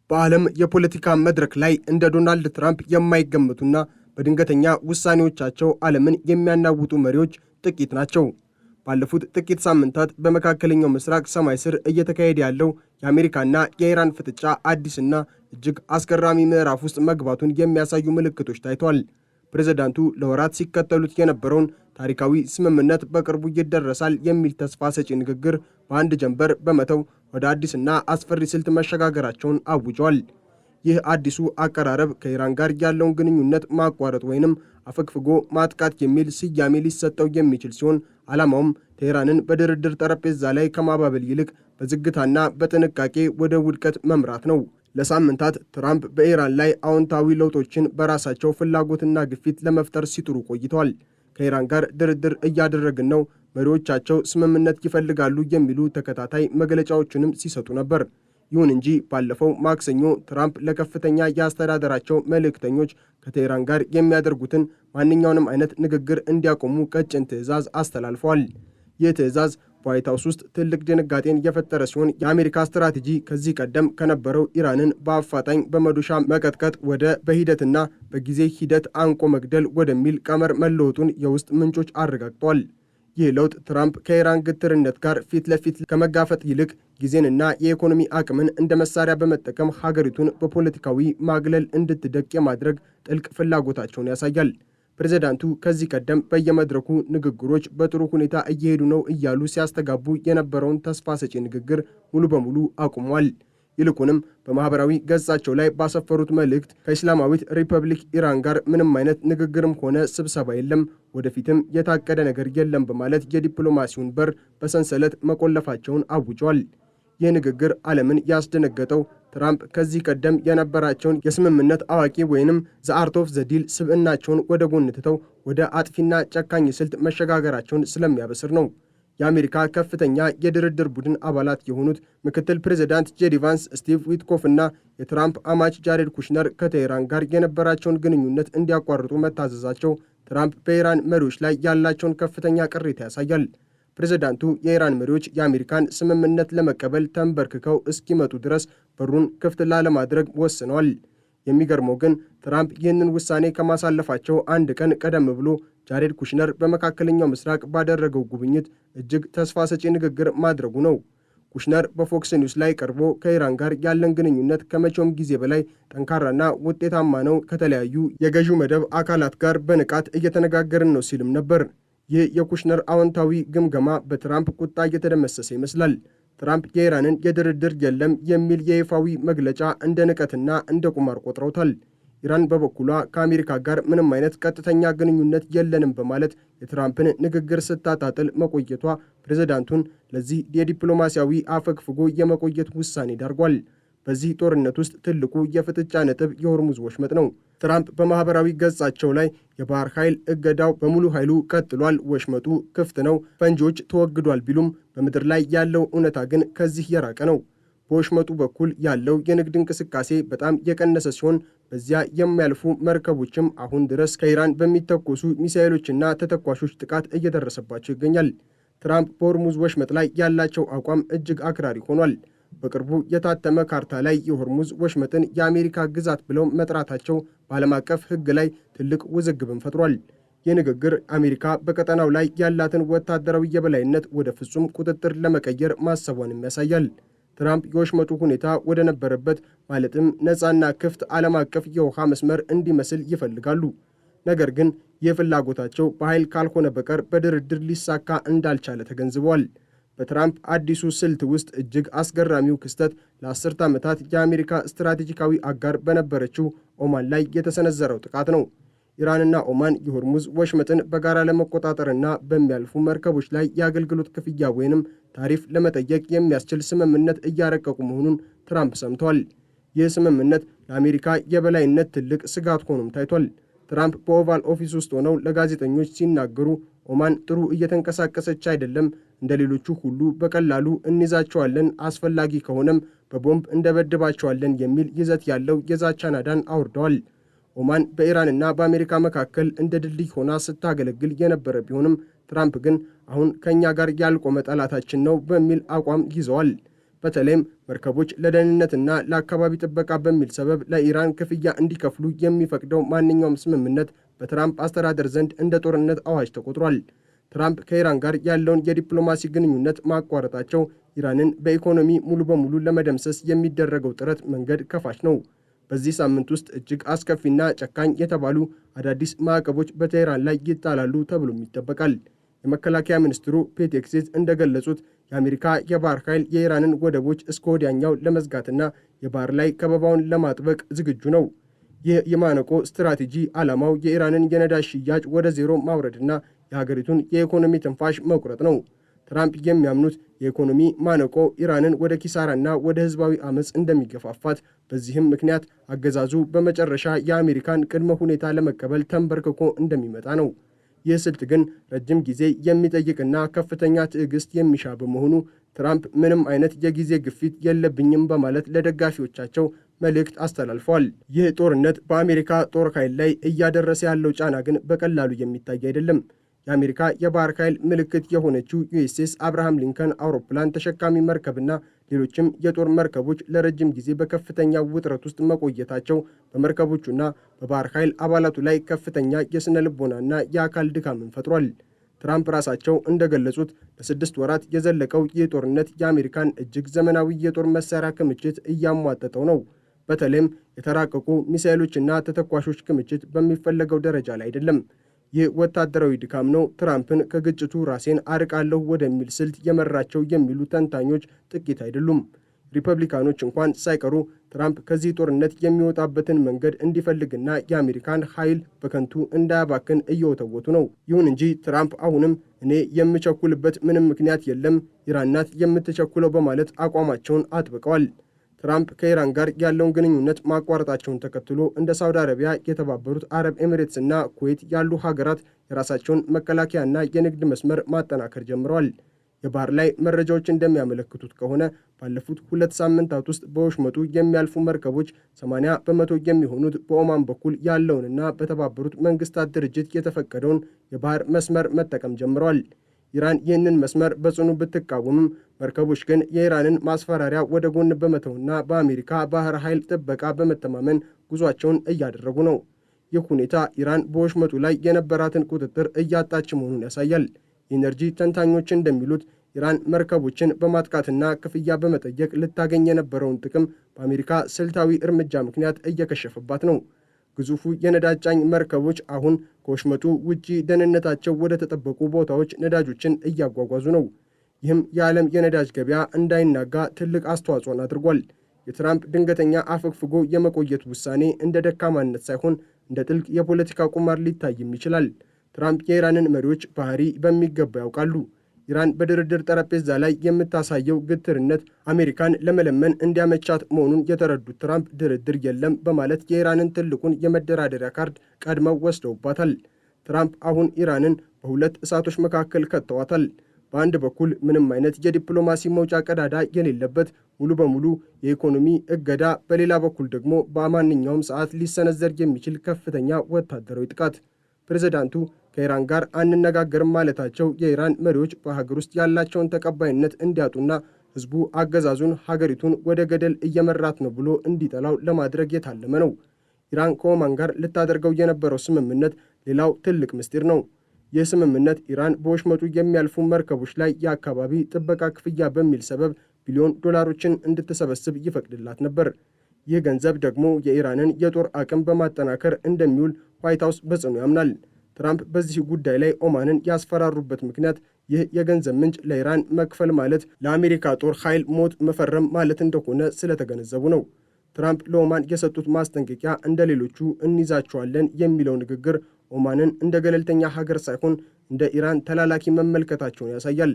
በዓለም የፖለቲካ መድረክ ላይ እንደ ዶናልድ ትራምፕ የማይገመቱና በድንገተኛ ውሳኔዎቻቸው ዓለምን የሚያናውጡ መሪዎች ጥቂት ናቸው። ባለፉት ጥቂት ሳምንታት በመካከለኛው ምስራቅ ሰማይ ስር እየተካሄደ ያለው የአሜሪካና የኢራን ፍጥጫ አዲስና እጅግ አስገራሚ ምዕራፍ ውስጥ መግባቱን የሚያሳዩ ምልክቶች ታይተዋል። ፕሬዝዳንቱ ለወራት ሲከተሉት የነበረውን ታሪካዊ ስምምነት በቅርቡ ይደረሳል የሚል ተስፋ ሰጪ ንግግር በአንድ ጀንበር በመተው ወደ አዲስና አስፈሪ ስልት መሸጋገራቸውን አውጀዋል። ይህ አዲሱ አቀራረብ ከኢራን ጋር ያለውን ግንኙነት ማቋረጥ ወይንም አፈግፍጎ ማጥቃት የሚል ስያሜ ሊሰጠው የሚችል ሲሆን ዓላማውም ቴህራንን በድርድር ጠረጴዛ ላይ ከማባበል ይልቅ በዝግታና በጥንቃቄ ወደ ውድቀት መምራት ነው። ለሳምንታት ትራምፕ በኢራን ላይ አዎንታዊ ለውጦችን በራሳቸው ፍላጎትና ግፊት ለመፍጠር ሲጥሩ ቆይተዋል። ከኢራን ጋር ድርድር እያደረግን ነው፣ መሪዎቻቸው ስምምነት ይፈልጋሉ የሚሉ ተከታታይ መግለጫዎችንም ሲሰጡ ነበር። ይሁን እንጂ ባለፈው ማክሰኞ ትራምፕ ለከፍተኛ የአስተዳደራቸው መልእክተኞች ከቴህራን ጋር የሚያደርጉትን ማንኛውንም አይነት ንግግር እንዲያቆሙ ቀጭን ትዕዛዝ አስተላልፈዋል። ይህ ትዕዛዝ በዋይት ሃውስ ውስጥ ትልቅ ድንጋጤን የፈጠረ ሲሆን የአሜሪካ ስትራቴጂ ከዚህ ቀደም ከነበረው ኢራንን በአፋጣኝ በመዶሻ መቀጥቀጥ ወደ በሂደትና በጊዜ ሂደት አንቆ መግደል ወደሚል ቀመር መለወጡን የውስጥ ምንጮች አረጋግጠዋል። ይህ ለውጥ ትራምፕ ከኢራን ግትርነት ጋር ፊት ለፊት ከመጋፈጥ ይልቅ ጊዜንና የኢኮኖሚ አቅምን እንደ መሳሪያ በመጠቀም ሀገሪቱን በፖለቲካዊ ማግለል እንድትደቅ የማድረግ ጥልቅ ፍላጎታቸውን ያሳያል። ፕሬዝዳንቱ ከዚህ ቀደም በየመድረኩ ንግግሮች በጥሩ ሁኔታ እየሄዱ ነው እያሉ ሲያስተጋቡ የነበረውን ተስፋ ሰጪ ንግግር ሙሉ በሙሉ አቁመዋል። ይልቁንም በማህበራዊ ገጻቸው ላይ ባሰፈሩት መልእክት ከእስላማዊት ሪፐብሊክ ኢራን ጋር ምንም አይነት ንግግርም ሆነ ስብሰባ የለም፣ ወደፊትም የታቀደ ነገር የለም በማለት የዲፕሎማሲውን በር በሰንሰለት መቆለፋቸውን አውጀዋል። ይህ ንግግር ዓለምን ያስደነገጠው ትራምፕ ከዚህ ቀደም የነበራቸውን የስምምነት አዋቂ ወይንም ዘአርት ኦፍ ዘዲል ስብዕናቸውን ወደ ጎን ትተው ወደ አጥፊና ጨካኝ ስልት መሸጋገራቸውን ስለሚያበስር ነው። የአሜሪካ ከፍተኛ የድርድር ቡድን አባላት የሆኑት ምክትል ፕሬዝዳንት ጄዲ ቫንስ፣ ስቲቭ ዊትኮፍ እና የትራምፕ አማች ጃሬድ ኩሽነር ከቴህራን ጋር የነበራቸውን ግንኙነት እንዲያቋርጡ መታዘዛቸው ትራምፕ በኢራን መሪዎች ላይ ያላቸውን ከፍተኛ ቅሬታ ያሳያል። ፕሬዝዳንቱ የኢራን መሪዎች የአሜሪካን ስምምነት ለመቀበል ተንበርክከው እስኪመጡ ድረስ በሩን ክፍት ላለማድረግ ወስነዋል። የሚገርመው ግን ትራምፕ ይህንን ውሳኔ ከማሳለፋቸው አንድ ቀን ቀደም ብሎ ጃሬድ ኩሽነር በመካከለኛው ምስራቅ ባደረገው ጉብኝት እጅግ ተስፋ ሰጪ ንግግር ማድረጉ ነው። ኩሽነር በፎክስ ኒውስ ላይ ቀርቦ ከኢራን ጋር ያለን ግንኙነት ከመቼውም ጊዜ በላይ ጠንካራና ውጤታማ ነው፣ ከተለያዩ የገዢው መደብ አካላት ጋር በንቃት እየተነጋገርን ነው ሲልም ነበር። ይህ የኩሽነር አዎንታዊ ግምገማ በትራምፕ ቁጣ እየተደመሰሰ ይመስላል። ትራምፕ የኢራንን የድርድር የለም የሚል የይፋዊ መግለጫ እንደ ንቀትና እንደ ቁማር ቆጥረውታል። ኢራን በበኩሏ ከአሜሪካ ጋር ምንም አይነት ቀጥተኛ ግንኙነት የለንም በማለት የትራምፕን ንግግር ስታጣጥል መቆየቷ ፕሬዝዳንቱን ለዚህ የዲፕሎማሲያዊ አፈግፍጎ የመቆየት ውሳኔ ዳርጓል። በዚህ ጦርነት ውስጥ ትልቁ የፍጥጫ ነጥብ የሆርሙዝ ወሽመጥ ነው። ትራምፕ በማህበራዊ ገጻቸው ላይ የባህር ኃይል እገዳው በሙሉ ኃይሉ ቀጥሏል፣ ወሽመጡ ክፍት ነው፣ ፈንጂዎች ተወግዷል ቢሉም በምድር ላይ ያለው እውነታ ግን ከዚህ የራቀ ነው። በወሽመጡ በኩል ያለው የንግድ እንቅስቃሴ በጣም የቀነሰ ሲሆን በዚያ የሚያልፉ መርከቦችም አሁን ድረስ ከኢራን በሚተኮሱ ሚሳኤሎችና ተተኳሾች ጥቃት እየደረሰባቸው ይገኛል። ትራምፕ በሆርሙዝ ወሽመጥ ላይ ያላቸው አቋም እጅግ አክራሪ ሆኗል። በቅርቡ የታተመ ካርታ ላይ የሆርሙዝ ወሽመጥን የአሜሪካ ግዛት ብለው መጥራታቸው በዓለም አቀፍ ሕግ ላይ ትልቅ ውዝግብን ፈጥሯል። ይህ ንግግር አሜሪካ በቀጠናው ላይ ያላትን ወታደራዊ የበላይነት ወደ ፍጹም ቁጥጥር ለመቀየር ማሰቧንም ያሳያል። ትራምፕ የወሽመጡ ሁኔታ ወደ ነበረበት ማለትም ነፃና ክፍት ዓለም አቀፍ የውሃ መስመር እንዲመስል ይፈልጋሉ። ነገር ግን ይህ ፍላጎታቸው በኃይል ካልሆነ በቀር በድርድር ሊሳካ እንዳልቻለ ተገንዝበዋል። በትራምፕ አዲሱ ስልት ውስጥ እጅግ አስገራሚው ክስተት ለ10 ዓመታት የአሜሪካ ስትራቴጂካዊ አጋር በነበረችው ኦማን ላይ የተሰነዘረው ጥቃት ነው። ኢራንና ኦማን የሆርሙዝ ወሽመጥን በጋራ ለመቆጣጠርና በሚያልፉ መርከቦች ላይ የአገልግሎት ክፍያ ወይንም ታሪፍ ለመጠየቅ የሚያስችል ስምምነት እያረቀቁ መሆኑን ትራምፕ ሰምተዋል። ይህ ስምምነት ለአሜሪካ የበላይነት ትልቅ ስጋት ሆኖም ታይቷል። ትራምፕ በኦቫል ኦፊስ ውስጥ ሆነው ለጋዜጠኞች ሲናገሩ ኦማን ጥሩ እየተንቀሳቀሰች አይደለም፣ እንደ ሌሎቹ ሁሉ በቀላሉ እንይዛቸዋለን፣ አስፈላጊ ከሆነም በቦምብ እንደበድባቸዋለን የሚል ይዘት ያለው የዛቻ ናዳን አውርደዋል። ኦማን በኢራንና በአሜሪካ መካከል እንደ ድልድይ ሆና ስታገለግል የነበረ ቢሆንም ትራምፕ ግን አሁን ከኛ ጋር ያልቆመ ጠላታችን ነው በሚል አቋም ይዘዋል። በተለይም መርከቦች ለደህንነትና ለአካባቢ ጥበቃ በሚል ሰበብ ለኢራን ክፍያ እንዲከፍሉ የሚፈቅደው ማንኛውም ስምምነት በትራምፕ አስተዳደር ዘንድ እንደ ጦርነት አዋጅ ተቆጥሯል። ትራምፕ ከኢራን ጋር ያለውን የዲፕሎማሲ ግንኙነት ማቋረጣቸው ኢራንን በኢኮኖሚ ሙሉ በሙሉ ለመደምሰስ የሚደረገው ጥረት መንገድ ከፋች ነው። በዚህ ሳምንት ውስጥ እጅግ አስከፊና ጨካኝ የተባሉ አዳዲስ ማዕቀቦች በቴህራን ላይ ይጣላሉ ተብሎም ይጠበቃል። የመከላከያ ሚኒስትሩ ፔት ሄግሴት እንደገለጹት የአሜሪካ የባህር ኃይል የኢራንን ወደቦች እስከ ወዲያኛው ለመዝጋትና የባህር ላይ ከበባውን ለማጥበቅ ዝግጁ ነው። ይህ የማነቆ ስትራቴጂ ዓላማው የኢራንን የነዳጅ ሽያጭ ወደ ዜሮ ማውረድና የሀገሪቱን የኢኮኖሚ ትንፋሽ መቁረጥ ነው። ትራምፕ የሚያምኑት የኢኮኖሚ ማነቆ ኢራንን ወደ ኪሳራና ወደ ህዝባዊ አመፅ እንደሚገፋፋት፣ በዚህም ምክንያት አገዛዙ በመጨረሻ የአሜሪካን ቅድመ ሁኔታ ለመቀበል ተንበርክኮ እንደሚመጣ ነው። ይህ ስልት ግን ረጅም ጊዜ የሚጠይቅና ከፍተኛ ትዕግስት የሚሻ በመሆኑ ትራምፕ ምንም አይነት የጊዜ ግፊት የለብኝም በማለት ለደጋፊዎቻቸው መልእክት አስተላልፈዋል። ይህ ጦርነት በአሜሪካ ጦር ኃይል ላይ እያደረሰ ያለው ጫና ግን በቀላሉ የሚታይ አይደለም። የአሜሪካ የባህር ኃይል ምልክት የሆነችው ዩኤስኤስ አብርሃም ሊንከን አውሮፕላን ተሸካሚ መርከብና ሌሎችም የጦር መርከቦች ለረጅም ጊዜ በከፍተኛ ውጥረት ውስጥ መቆየታቸው በመርከቦቹና በባህር ኃይል አባላቱ ላይ ከፍተኛ የስነ ልቦናና የአካል ድካምን ፈጥሯል። ትራምፕ ራሳቸው እንደገለጹት ለ6 ወራት የዘለቀው ይህ ጦርነት የአሜሪካን እጅግ ዘመናዊ የጦር መሳሪያ ክምችት እያሟጠጠው ነው። በተለይም የተራቀቁ ሚሳኤሎችና ተተኳሾች ክምችት በሚፈለገው ደረጃ ላይ አይደለም። ይህ ወታደራዊ ድካም ነው ትራምፕን ከግጭቱ ራሴን አርቃለሁ ወደሚል ስልት የመራቸው የሚሉ ተንታኞች ጥቂት አይደሉም። ሪፐብሊካኖች እንኳን ሳይቀሩ ትራምፕ ከዚህ ጦርነት የሚወጣበትን መንገድ እንዲፈልግና የአሜሪካን ኃይል በከንቱ እንዳያባክን እየወተወቱ ነው። ይሁን እንጂ ትራምፕ አሁንም እኔ የምቸኩልበት ምንም ምክንያት የለም፣ ኢራን ናት የምትቸኩለው በማለት አቋማቸውን አጥብቀዋል። ትራምፕ ከኢራን ጋር ያለውን ግንኙነት ማቋረጣቸውን ተከትሎ እንደ ሳውዲ አረቢያ፣ የተባበሩት አረብ ኤሚሬትስና ኩዌት ያሉ ሀገራት የራሳቸውን መከላከያና የንግድ መስመር ማጠናከር ጀምረዋል። የባህር ላይ መረጃዎች እንደሚያመለክቱት ከሆነ ባለፉት 2 ሳምንታት ውስጥ በወሽመጡ የሚያልፉ መርከቦች 80 በመቶ የሚሆኑት በኦማን በኩል ያለውንና በተባበሩት መንግስታት ድርጅት የተፈቀደውን የባህር መስመር መጠቀም ጀምረዋል። ኢራን ይህንን መስመር በጽኑ ብትቃወምም መርከቦች ግን የኢራንን ማስፈራሪያ ወደ ጎን በመተውና በአሜሪካ ባህር ኃይል ጥበቃ በመተማመን ጉዟቸውን እያደረጉ ነው። ይህ ሁኔታ ኢራን በወሽመጡ ላይ የነበራትን ቁጥጥር እያጣች መሆኑን ያሳያል። የኢነርጂ ተንታኞች እንደሚሉት ኢራን መርከቦችን በማጥቃትና ክፍያ በመጠየቅ ልታገኝ የነበረውን ጥቅም በአሜሪካ ስልታዊ እርምጃ ምክንያት እየከሸፈባት ነው። ግዙፉ የነዳጅ ጫኝ መርከቦች አሁን ከወሽመጡ ውጪ ደህንነታቸው ወደ ተጠበቁ ቦታዎች ነዳጆችን እያጓጓዙ ነው። ይህም የዓለም የነዳጅ ገበያ እንዳይናጋ ትልቅ አስተዋጽኦን አድርጓል። የትራምፕ ድንገተኛ አፈግፍጎ የመቆየት ውሳኔ እንደ ደካማነት ሳይሆን እንደ ጥልቅ የፖለቲካ ቁማር ሊታይም ይችላል። ትራምፕ የኢራንን መሪዎች ባህሪ በሚገባ ያውቃሉ። ኢራን በድርድር ጠረጴዛ ላይ የምታሳየው ግትርነት አሜሪካን ለመለመን እንዲያመቻት መሆኑን የተረዱት ትራምፕ ድርድር የለም በማለት የኢራንን ትልቁን የመደራደሪያ ካርድ ቀድመው ወስደውባታል። ትራምፕ አሁን ኢራንን በሁለት እሳቶች መካከል ከተዋታል። በአንድ በኩል ምንም አይነት የዲፕሎማሲ መውጫ ቀዳዳ የሌለበት ሙሉ በሙሉ የኢኮኖሚ እገዳ፣ በሌላ በኩል ደግሞ በማንኛውም ሰዓት ሊሰነዘር የሚችል ከፍተኛ ወታደራዊ ጥቃት። ፕሬዝዳንቱ ከኢራን ጋር አንነጋገርም ማለታቸው የኢራን መሪዎች በሀገር ውስጥ ያላቸውን ተቀባይነት እንዲያጡና ህዝቡ አገዛዙን ሀገሪቱን ወደ ገደል እየመራት ነው ብሎ እንዲጠላው ለማድረግ የታለመ ነው። ኢራን ከኦማን ጋር ልታደርገው የነበረው ስምምነት ሌላው ትልቅ ምስጢር ነው። ይህ ስምምነት ኢራን በወሽመጡ የሚያልፉ መርከቦች ላይ የአካባቢ ጥበቃ ክፍያ በሚል ሰበብ ቢሊዮን ዶላሮችን እንድትሰበስብ ይፈቅድላት ነበር። ይህ ገንዘብ ደግሞ የኢራንን የጦር አቅም በማጠናከር እንደሚውል ዋይት ሀውስ በጽኑ ያምናል። ትራምፕ በዚህ ጉዳይ ላይ ኦማንን ያስፈራሩበት ምክንያት ይህ የገንዘብ ምንጭ ለኢራን መክፈል ማለት ለአሜሪካ ጦር ኃይል ሞት መፈረም ማለት እንደሆነ ስለተገነዘቡ ነው። ትራምፕ ለኦማን የሰጡት ማስጠንቀቂያ እንደ ሌሎቹ እንይዛቸዋለን የሚለው ንግግር ኦማንን እንደ ገለልተኛ ሀገር ሳይሆን እንደ ኢራን ተላላኪ መመልከታቸውን ያሳያል።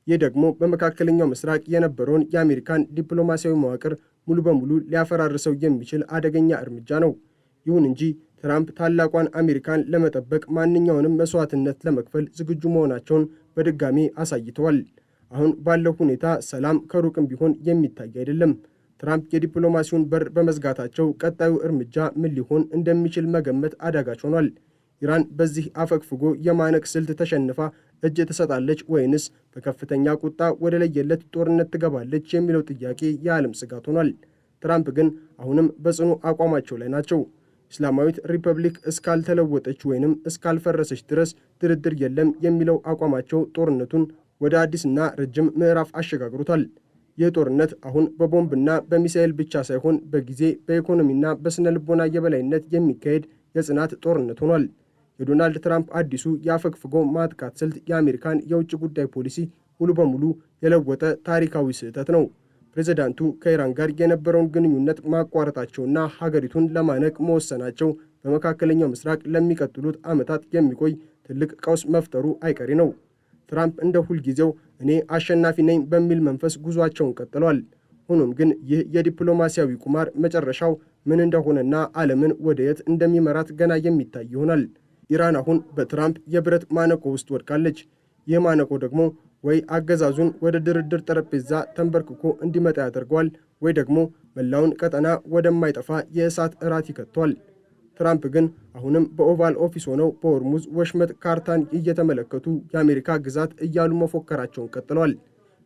ይህ ደግሞ በመካከለኛው ምስራቅ የነበረውን የአሜሪካን ዲፕሎማሲያዊ መዋቅር ሙሉ በሙሉ ሊያፈራርሰው የሚችል አደገኛ እርምጃ ነው። ይሁን እንጂ ትራምፕ ታላቋን አሜሪካን ለመጠበቅ ማንኛውንም መስዋዕትነት ለመክፈል ዝግጁ መሆናቸውን በድጋሚ አሳይተዋል። አሁን ባለው ሁኔታ ሰላም ከሩቅም ቢሆን የሚታይ አይደለም። ትራምፕ የዲፕሎማሲውን በር በመዝጋታቸው ቀጣዩ እርምጃ ምን ሊሆን እንደሚችል መገመት አዳጋች ሆኗል። ኢራን በዚህ አፈግፍጎ የማነቅ ስልት ተሸንፋ እጅ ትሰጣለች ወይንስ በከፍተኛ ቁጣ ወደ ለየለት ጦርነት ትገባለች የሚለው ጥያቄ የዓለም ስጋት ሆኗል። ትራምፕ ግን አሁንም በጽኑ አቋማቸው ላይ ናቸው። እስላማዊት ሪፐብሊክ እስካልተለወጠች ወይንም እስካልፈረሰች ድረስ ድርድር የለም የሚለው አቋማቸው ጦርነቱን ወደ አዲስና ረጅም ምዕራፍ አሸጋግሮታል። ይህ ጦርነት አሁን በቦምብና በሚሳኤል ብቻ ሳይሆን በጊዜ በኢኮኖሚና በስነ ልቦና የበላይነት የሚካሄድ የጽናት ጦርነት ሆኗል። የዶናልድ ትራምፕ አዲሱ የአፈግፍጎ ማጥቃት ስልት የአሜሪካን የውጭ ጉዳይ ፖሊሲ ሙሉ በሙሉ የለወጠ ታሪካዊ ስህተት ነው። ፕሬዝዳንቱ ከኢራን ጋር የነበረውን ግንኙነት ማቋረጣቸውና ሀገሪቱን ለማነቅ መወሰናቸው በመካከለኛው ምስራቅ ለሚቀጥሉት ዓመታት የሚቆይ ትልቅ ቀውስ መፍጠሩ አይቀሬ ነው። ትራምፕ እንደ ሁልጊዜው እኔ አሸናፊ ነኝ በሚል መንፈስ ጉዟቸውን ቀጥለዋል። ሆኖም ግን ይህ የዲፕሎማሲያዊ ቁማር መጨረሻው ምን እንደሆነና ዓለምን ወደ የት እንደሚመራት ገና የሚታይ ይሆናል። ኢራን አሁን በትራምፕ የብረት ማነቆ ውስጥ ወድቃለች። ይህ ማነቆ ደግሞ ወይ አገዛዙን ወደ ድርድር ጠረጴዛ ተንበርክኮ እንዲመጣ ያደርገዋል፣ ወይ ደግሞ መላውን ቀጠና ወደማይጠፋ የእሳት እራት ይከቷል። ትራምፕ ግን አሁንም በኦቫል ኦፊስ ሆነው በሆርሙዝ ወሽመጥ ካርታን እየተመለከቱ የአሜሪካ ግዛት እያሉ መፎከራቸውን ቀጥለዋል።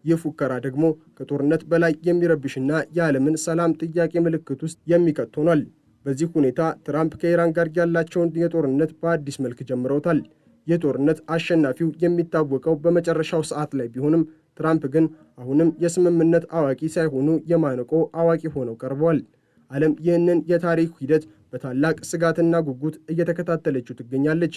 ይህ ፉከራ ደግሞ ከጦርነት በላይ የሚረብሽና የዓለምን ሰላም ጥያቄ ምልክት ውስጥ የሚከት ሆኗል። በዚህ ሁኔታ ትራምፕ ከኢራን ጋር ያላቸውን የጦርነት በአዲስ መልክ ጀምረውታል። ይህ ጦርነት አሸናፊው የሚታወቀው በመጨረሻው ሰዓት ላይ ቢሆንም ትራምፕ ግን አሁንም የስምምነት አዋቂ ሳይሆኑ የማነቆ አዋቂ ሆነው ቀርበዋል። ዓለም ይህንን የታሪክ ሂደት በታላቅ ስጋትና ጉጉት እየተከታተለችው ትገኛለች።